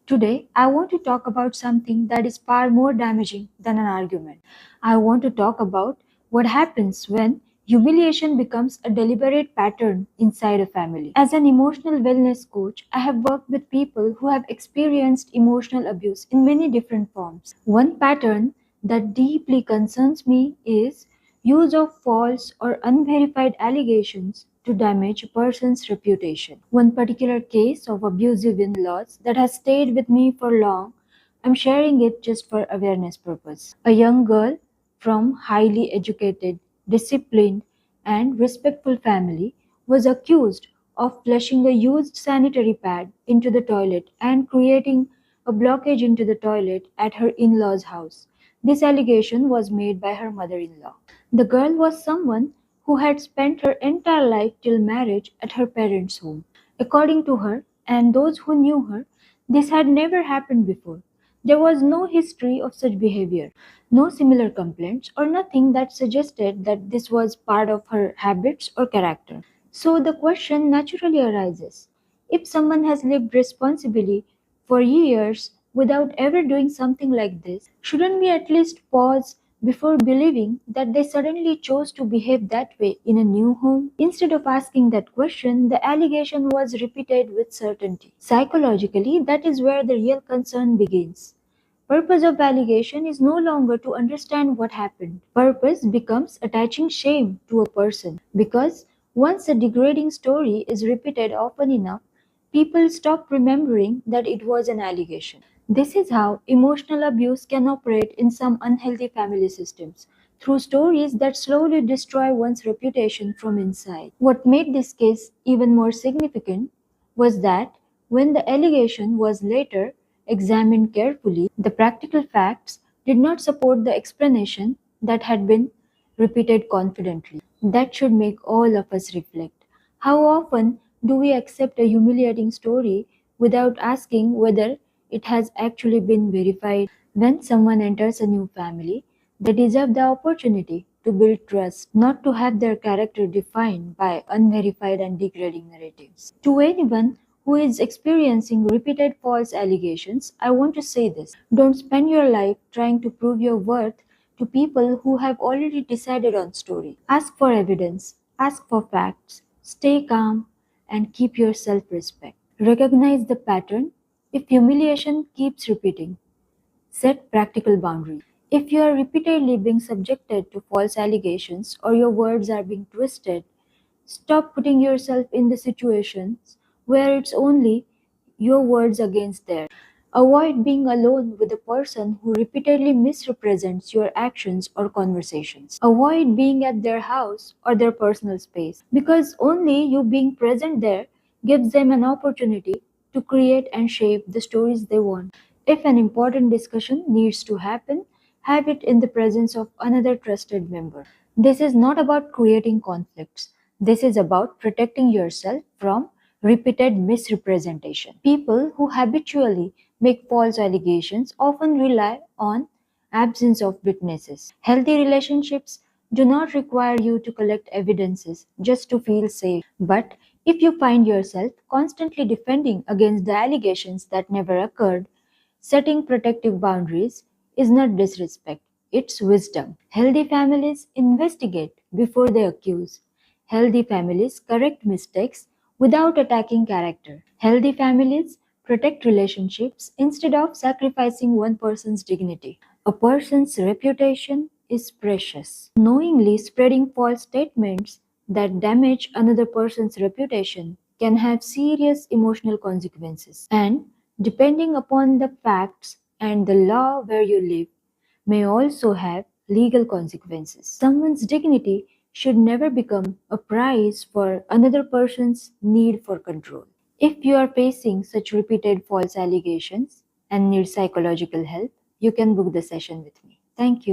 Today, I want to talk about something that is far more damaging than an argument. I want to talk about what happens when humiliation becomes a deliberate pattern inside a family. As an emotional wellness coach, I have worked with people who have experienced emotional abuse in many different forms. One pattern that deeply concerns me is use of false or unverified allegations to damage a person's reputation. One particular case of abusive in-laws that has stayed with me for long, I'm sharing it just for awareness purpose. A young girl from highly educated, disciplined, and respectful family was accused of flushing a used sanitary pad into the toilet and creating a blockage into the toilet at her in-law's house. This allegation was made by her mother-in-law. The girl was someone who had spent her entire life till marriage at her parents' home. According to her and those who knew her, this had never happened before. There was no history of such behavior, no similar complaints, or nothing that suggested that this was part of her habits or character. So the question naturally arises, if someone has lived responsibly for years without ever doing something like this, shouldn't we at least pause before believing that they suddenly chose to behave that way in a new home? Instead of asking that question, the allegation was repeated with certainty. Psychologically, that is where the real concern begins. Purpose of allegation is no longer to understand what happened. Purpose becomes attaching shame to a person because once a degrading story is repeated often enough, people stop remembering that it was an allegation. This is how emotional abuse can operate in some unhealthy family systems, through stories that slowly destroy one's reputation from inside. What made this case even more significant was that when the allegation was later examined carefully, the practical facts did not support the explanation that had been repeated confidently. That should make all of us reflect. How often do we accept a humiliating story without asking whether it has actually been verified? When someone enters a new family, they deserve the opportunity to build trust, not to have their character defined by unverified and degrading narratives. To anyone who is experiencing repeated false allegations, I want to say this. Don't spend your life trying to prove your worth to people who have already decided on story. Ask for evidence, ask for facts, stay calm, and keep your self-respect. Recognize the pattern. If humiliation keeps repeating, set practical boundaries. If you are repeatedly being subjected to false allegations or your words are being twisted, stop putting yourself in the situations where it's only your words against theirs. Avoid being alone with a person who repeatedly misrepresents your actions or conversations. Avoid being at their house or their personal space because only you being present there gives them an opportunity to create and shape the stories they want. If an important discussion needs to happen, have it in the presence of another trusted member. This is not about creating conflicts. This is about protecting yourself from repeated misrepresentation. People who habitually make false allegations often rely on absence of witnesses. Healthy relationships do not require you to collect evidences just to feel safe. But if you find yourself constantly defending against the allegations that never occurred, setting protective boundaries is not disrespect, it's wisdom. Healthy families investigate before they accuse. Healthy families correct mistakes without attacking character. Healthy families protect relationships instead of sacrificing one person's dignity. A person's reputation is precious. Knowingly spreading false statements that damage another person's reputation can have serious emotional consequences. And depending upon the facts and the law where you live, may also have legal consequences. Someone's dignity should never become a price for another person's need for control. If you are facing such repeated false allegations and need psychological help, you can book the session with me. Thank you.